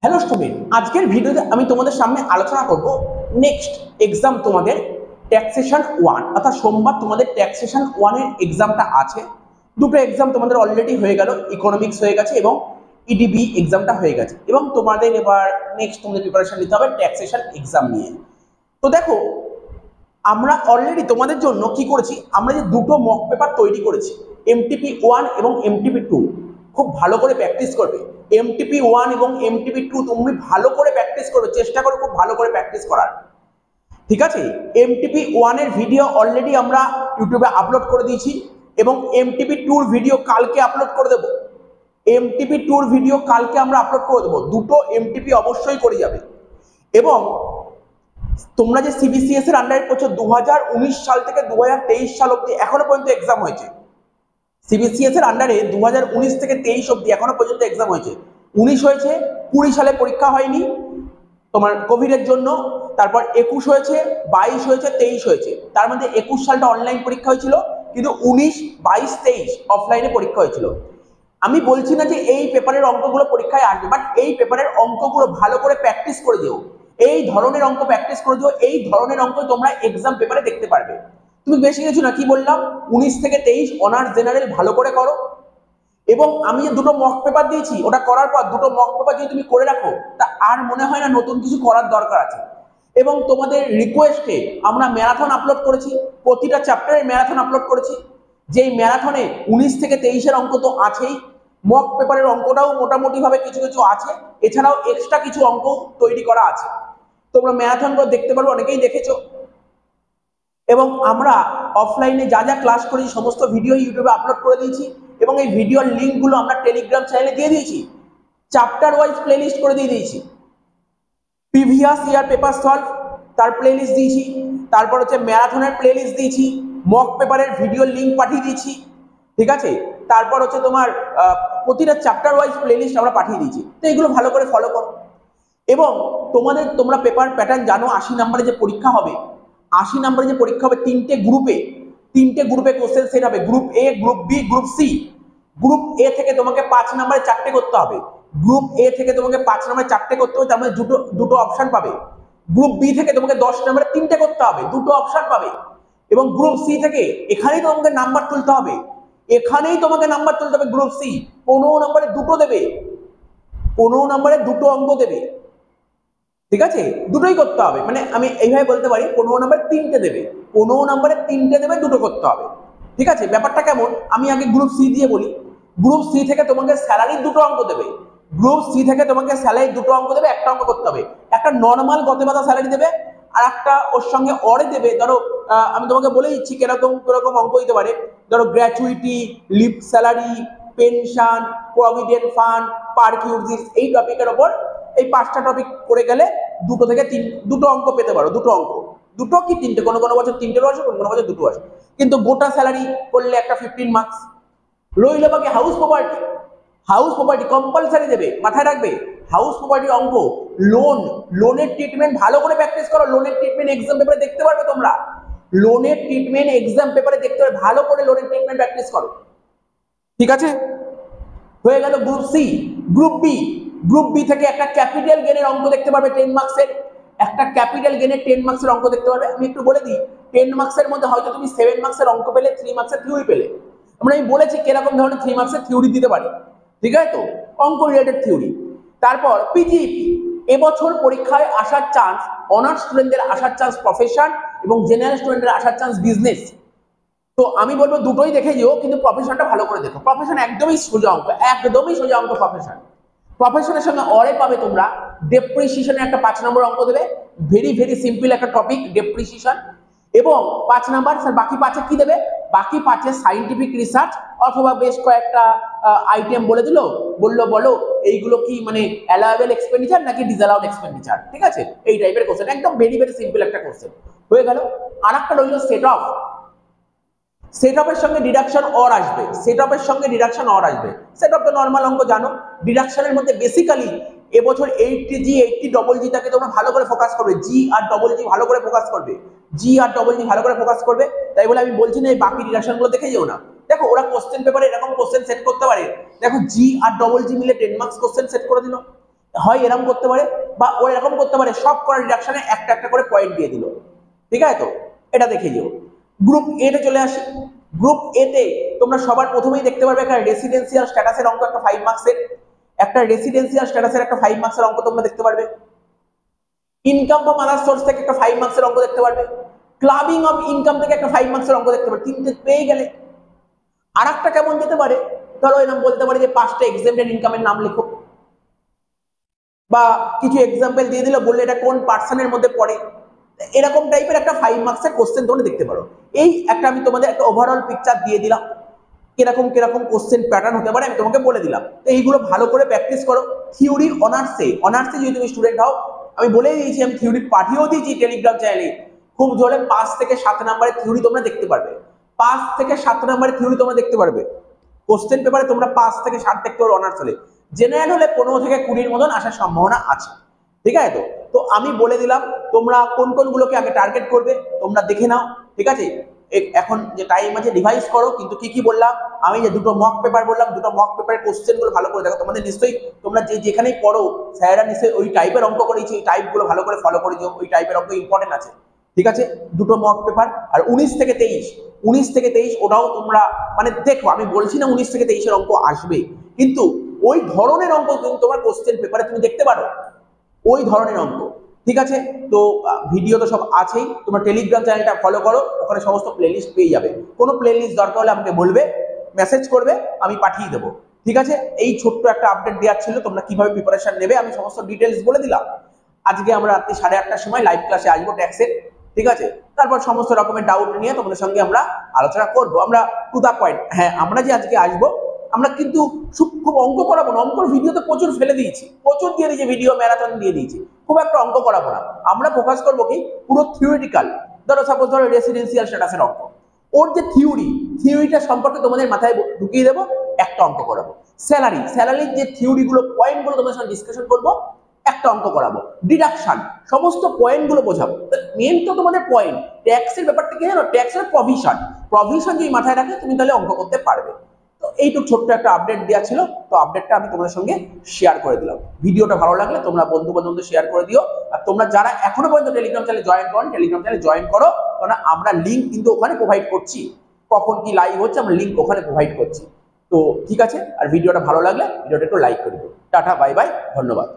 Hello student, আজকের ভিডিওতে আমি তোমাদের সামনে আলোচনা করব নেক্সট এক্সাম তোমাদের ট্যাক্সেশন 1 অর্থাৎ সোমবার তোমাদের ট্যাক্সেশন 1 এর এক্সামটা আছে। দুটো এক্সাম তোমাদের অলরেডি হয়ে গেল, ইকোনমিক্স হয়ে গেছে এবং ইডিবি এক্সামটা হয়ে গেছে এবং তোমাদের এবার নেক্সট তোমাদের প্রিপারেশন নিতে হবে ট্যাক্সেশন এক্সাম নিয়ে। তো দেখো, আমরা অলরেডি তোমাদের জন্য কি করেছি, আমরা যে দুটো মক পেপার তৈরি করেছি এমটিপি 1 এবং এমটিপি 2, খুব ভালো করে প্র্যাকটিস করবে। এমটিপি 1 এবং এমটিপি 2 তুমি ভালো করে প্র্যাকটিস করবে, চেষ্টা করো খুব ভালো করে প্র্যাকটিস করার, ঠিক আছে। এমটিপি 1 এর ভিডিও অলরেডি আমরা ইউটিউবে আপলোড করে দিয়েছি এবং এমটিপি 2 এর ভিডিও কালকে আপলোড করে দেবো। এমটিপি 2 এর ভিডিও কালকে আমরা আপলোড করে দেবো, দুটো এমটিপি অবশ্যই করে যাবে। এবং তোমরা যে সিবিসিএস এর আন্ডারে পড়ছো 2019 সাল থেকে 2023 সাল অবধি এখনো পর্যন্ত এক্সাম হয়েছে। সিবিসিএস এর আন্ডারে 2019 থেকে 23 অবধি এখনো পর্যন্ত এক্সাম হয়েছে। 19 হয়েছে, 20 সালে পরীক্ষা হয়নি তোমার কোভিডের জন্য, তারপর 21 হয়েছে, 22 হয়েছে, 23 হয়েছে। তার মধ্যে 21 সালটা অনলাইন পরীক্ষা হয়েছিল, কিন্তু 19, 22, 23 অফলাইনে পরীক্ষা হয়েছিল। আমি বলছি না যে এই পেপারের অঙ্কগুলো পরীক্ষায় আসবে, বাট এই পেপারের অঙ্কগুলো ভালো করে প্র্যাকটিস করে দিও। এই ধরনের অঙ্ক প্র্যাকটিস করে দিও, এই ধরনের অঙ্ক তোমরা এক্সাম পেপারে দেখতে পারবে। তুমি বেশি কিছু না, কি বললাম, 19 থেকে 23 অনার্স জেনারেল ভালো করে করো। এবং আমি যে দুটো মক পেপার দিয়েছি, ওটা করার পর দুটো মক পেপার যদি তুমি করে রাখো, তা আর মনে হয় না নতুন কিছু করার দরকার আছে। এবং তোমাদের রিকোয়েস্টে আমরা ম্যারাথন আপলোড করেছি, প্রতিটা চ্যাপ্টারের ম্যারাথন আপলোড করেছি। যেই ম্যারাথনে 19 থেকে 23-এর অঙ্ক তো আছেই, মক পেপারের অঙ্কটাও মোটামুটি ভাবে কিছু কিছু আছে, এছাড়াও এক্সট্রা কিছু অঙ্ক তৈরি করা আছে। তোমরা ম্যারাথনগুলো দেখতে পারবে, অনেকেই দেখেছো। এবং আমরা অফলাইনে যা যা ক্লাস করেছি সমস্ত ভিডিও ইউটিউবে আপলোড করে দিয়েছি এবং এই ভিডিওর লিঙ্কগুলো আমরা টেলিগ্রাম চ্যানেলে দিয়ে দিয়েছি। চ্যাপ্টার ওয়াইজ প্লেলিস্ট করে দিয়ে দিয়েছি। প্রিভিয়াস ইয়ার পেপার সলভ তার প্লেলিস্ট দিয়েছি, তারপর হচ্ছে ম্যারাথনের প্লেলিস্ট দিয়েছি, মক পেপারের ভিডিওর লিঙ্ক পাঠিয়ে দিয়েছি, ঠিক আছে। তারপর হচ্ছে তোমার প্রতিটা চ্যাপ্টার ওয়াইজ প্লেলিস্ট আমরা পাঠিয়ে দিয়েছি। তো এগুলো ভালো করে ফলো করো। এবং তোমরা পেপার প্যাটার্ন জানো, 80 নম্বরে যে পরীক্ষা হবে, 80 নম্বরে যে পরীক্ষা হবে তিনটে গ্রুপে কোশ্চেন সেট হবে, group A, group B, group C. Group A থেকে তোমাকে 5 নম্বরে 4টে করতে হবে, গ্রুপ এ থেকে তোমাকে 5 নম্বরে 4টে করতে হবে, তার মানে দুটো অপশন পাবে। গ্রুপ বি থেকে তোমাকে 10 নম্বরে 3টে করতে হবে, দুটো অপশন পাবে। এবং গ্রুপ সি থেকে এখানেই তোমাকে নাম্বার তুলতে হবে, গ্রুপ সি 15 নম্বরে দুটো দেবে, 15 নম্বরে দুটো অঙ্ক দেবে, ঠিক আছে। দুটোই করতে হবে, মানে আমি এইভাবে বলতে পারি 15 নম্বরে 3টে দেবে, 15 নম্বরে 3টে দেবে, দুটো করতে হবে, ঠিক আছে। ব্যাপারটা কেমন, আমি আগে গ্রুপ সি দিয়ে বলি। গ্রুপ সি থেকে তোমাকে স্যালারির দুটো অঙ্ক দেবে, একটা অঙ্ক করতে হবে। একটা নর্মাল গতে বাঁধা স্যালারি দেবে, আর একটা ওর সঙ্গে অরে দেবে। ধরো আমি তোমাকে বলে দিচ্ছি কিরকম অঙ্ক দিতে পারে। ধরো gratuity, leave salary, pension, provident fund, perquisites, এই টপিকের ওপর এই 5টা টপিক করে গেলে দুটো অঙ্ক পেতে পারো। দুটো কি 3টে, কোনো বছর 3টেরও আসে, কোনো বছর দুটো আসে। কিন্তু গোটা স্যালারি করলে একটা 15 মার্কস রইল। বাকি হাউস প্রপার্টি কম্পালসারি দেবে, মাথায় রাখবে। হাউস প্রপার্টি অঙ্ক, লোনের ট্রিটমেন্ট ভালো করে প্র্যাকটিস করো। লোনের ট্রিটমেন্ট এক্সাম পেপারে দেখতে পারবে তোমরা, ভালো করে লোনের ট্রিটমেন্ট প্র্যাকটিস করো, ঠিক আছে। হয়ে গেল গ্রুপ সি। গ্রুপ বি থেকে একটা ক্যাপিটাল গেনের অঙ্ক দেখতে পারবে 10 মার্কসের, অঙ্ক দেখতে পারবে। আমি একটু বলে দিই, 10 মার্কসের মধ্যে হয়তো তুমি 7 মার্কসের অঙ্ক পেলে, 3 মার্কসের থিওরি পেলে। আমি বলেছি কিরকম ধরনের 3 মার্কসের থিওরি দিতে পারি, ঠিক আছে, তো অঙ্ক রিলেটেড থিওরি। তারপর পিজিইপি, এবছর পরীক্ষায় আসার চান্স, অনার্স স্টুডেন্টদের আসার চান্স প্রফেশন, এবং জেনারেল স্টুডেন্টদের আসার চান্স বিজনেস। তো আমি বলবো দুটোই দেখে যেও, কিন্তু প্রফেশনটা ভালো করে দেখো। প্রফেশন একদমই সোজা অঙ্ক, প্রফেশনের সঙ্গে অরে পাবে তোমরা ডেপ্রিসিয়েশনের একটা 5 নম্বর অঙ্ক দেবে, ভেরি সিম্পল একটা টপিক ডেপ্রিসিয়েশন। এবং 5 নাম্বার, বাকি 5-এ কি দেবে, বাকি 5-এ সাইন্টিফিক রিসার্চ অথবা বেশ কয়েকটা আইটেম বলো এইগুলো কি মানে অ্যালাউয়েবল এক্সপেন্ডিচার নাকি ডিসঅ্যালাউড এক্সপেন্ডিচার, ঠিক আছে। এই টাইপের কোশ্চেন, একদম ভেরি সিম্পল একটা কোশ্চেন হয়ে গেল। আর একটা রইল সেটঅপের সঙ্গে ডিডাকশন অর আসবে, সেট অফ তো নর্মাল অঙ্ক জানো। ডিডাকশনের মধ্যে বেসিক্যালি এবছর 80G 80GG টাকে তোমরা ভালো করে ফোকাস করবে, জি আর ডবল জি ভালো করে ফোকাস করবে, তাই বলে আমি বলছি না এই বাকি ডিডাকশন গুলো দেখে যেও না। দেখো ওরা কোশ্চেন পেপারে এরকম কোশ্চেন সেট করতে পারে, দেখো জি আর ডবল জি মিলে 10 মার্কস কোশ্চেন সেট করে দিল। হয় এরকম করতে পারে, বা ও এরকম করতে পারে সব করা ডিডাকশনে একটা একটা করে পয়েন্ট দিয়ে দিল। ঠিক আছে, তো এটা দেখে যেও। গ্রুপ এ তে চলে আসি। গ্রুপ এ তে তোমরা সবার প্রথমেই দেখতে পারবে একটা রেসিডেন্সিয়াল স্ট্যাটাসের অঙ্ক, একটা 5 মার্কসের, একটা রেসিডেন্সিয়াল স্ট্যাটাসের একটা 5 মার্কসের অঙ্ক তোমরা দেখতে পারবে। ইনকাম বা মাদার সোর্স থেকে একটা 5 মার্কসের অঙ্ক দেখতে পারবে। ক্লাবিং অফ ইনকাম থেকে একটা 5 মার্কসের অঙ্ক দেখতে পারবে। তিনটে পেয়ে গেলে আর একটা কেমন যেতে পারে, ধরো এরকম বলতে পারে যে 5টা এক্সাম্পল ইনকামের নাম লেখো, বা কিছু এক্সাম্পল দিয়ে দিল, বললে এটা কোন পার্সনের মধ্যে পড়ে। এরকম টাইপের একটা 5 মার্কসের কোশ্চেন তোমরা দেখতে পারো। এই একটা আমি তোমাদের একটা ওভারঅল পিকচার দিয়ে দিলাম, কিরকম কিরকম কোশ্চেন প্যাটার্ন হতে পারে আমি তোমাকে বলে দিলাম। তো এইগুলো ভালো করে প্র্যাকটিস করো। থিওরি অনার্সে যদি তুমি স্টুডেন্ট হও, আমি বলেই দিয়েছি, আমি থিওরি পাঠিয়েও দিয়েছি টেলিগ্রাম চ্যানেলে। খুব জোরে 5 থেকে 7 নম্বরের থিওরি তোমরা দেখতে পারবে। 5 থেকে 7 নম্বরের থিওরি তোমরা দেখতে পারবে। কোশ্চেন পেপারে তোমরা 5 থেকে 7 দেখতে পারো অনার্স হলে। জেনারেল হলে 15 থেকে 20 মতন আসার সম্ভাবনা আছে। ঠিক আছে, তো তো আমি বলে দিলাম তোমরা কোন কোনগুলোকে আগে টার্গেট করবে তোমরা দেখে নাও। ঠিক আছে, এখন যে টাইম আছে রিভাইজ করো। কিন্তু কি কি বললাম, আমি যে দুটো মক পেপার বললাম, দুটো মক পেপারের কোশ্চেন গুলো ভালো করে দেখো। তোমাদের নিশ্চয়ই তোমরা যেখানেই পড়ো স্যারেরা নিশ্চয়ই ওই টাইপের অঙ্ক করেছে, ওই টাইপগুলো ভালো করে ফলো করে দিও। ওই টাইপের অঙ্ক ইম্পর্টেন্ট আছে। ঠিক আছে, দুটো মক পেপার। আর 19 থেকে 23 ওটাও তোমরা মানে দেখো, আমি বলছি না 19 থেকে 23-এর অঙ্ক আসবে, কিন্তু ওই ধরনের অঙ্ক কিন্তু তোমার কোশ্চেন পেপারে তুমি দেখতে পারো, ওই ধরনের অঙ্ক। ঠিক আছে, তো ভিডিও তো সব আছেই, তোমার টেলিগ্রাম চ্যানেলটা ফলো করো, ওখানে সমস্ত প্লেলিস্ট পেয়ে যাবে। কোনো প্লেলিস্ট দরকার হলে আমাকে বলবে, মেসেজ করবে, আমি পাঠিয়ে দেবো। ঠিক আছে, এই ছোট্ট একটা আপডেট দেওয়ার ছিল, তোমরা কিভাবে প্রিপারেশন নেবে আমি সমস্ত ডিটেলস বলে দিলাম। আজকে আমরা রাত্রি 8:30টার সময় লাইভ ক্লাসে আসবো ট্যাক্সের। ঠিক আছে, তারপর সমস্ত রকমের ডাউট নিয়ে তোমাদের সঙ্গে আমরা আলোচনা করবো। আমরা টু দা পয়েন্ট, হ্যাঁ আমরা যে আজকে আসবো, আমরা কিন্তু খুব অঙ্ক করাবো না। অঙ্কর ভিডিও তো প্রচুর ফেলে দিয়েছি, প্রচুর দিয়ে দিয়েছি ভিডিও, ম্যারাথন দিয়ে দিয়েছি। খুব একটা অঙ্ক করাবো না, আমরা ফোকাস করবো কি পুরো থিওরিটিক্যাল। ধরো সাপোজ ধরো রেসিডেন্সিয়াল স্ট্যাটাসের অঙ্ক, ওর যে থিওরিটা সম্পর্কে তোমাদের মাথায় ঢুকিয়ে দেবো, একটা অঙ্ক করাবো। স্যালারির যে থিওরিগুলো, পয়েন্টগুলো তোমাদের সঙ্গে ডিসকাশন করবো, একটা অঙ্ক করাবো। ডিডাকশন, সমস্ত পয়েন্টগুলো বোঝাবো। মেন তো তোমাদের পয়েন্ট। ট্যাক্সের ব্যাপারটা কি জানো, ট্যাক্সের প্রভিশন যদি মাথায় রাখে তুমি তাহলে অঙ্ক করতে পারবে। তো এইটুকু ছোট্ট একটা আপডেট দেওয়া ছিল, তো আপডেটটা আমি তোমাদের সঙ্গে শেয়ার করে দিলাম। ভিডিওটা ভালো লাগলে তোমরা বন্ধু বান্ধবদের শেয়ার করে দিও। আর তোমরা যারা এখনো পর্যন্ত টেলিগ্রাম চ্যানেলে জয়েন করো, টেলিগ্রাম চ্যানেলে জয়েন করো, কারণ আমরা লিঙ্ক কিন্তু ওখানে প্রোভাইড করছি। কখন কি লাইভ হচ্ছে আমরা লিঙ্ক ওখানে প্রোভাইড করছি। তো ঠিক আছে, আর ভিডিওটা ভালো লাগলে ভিডিওটা একটু লাইক করে দিও। টাটা, বাই বাই, ধন্যবাদ।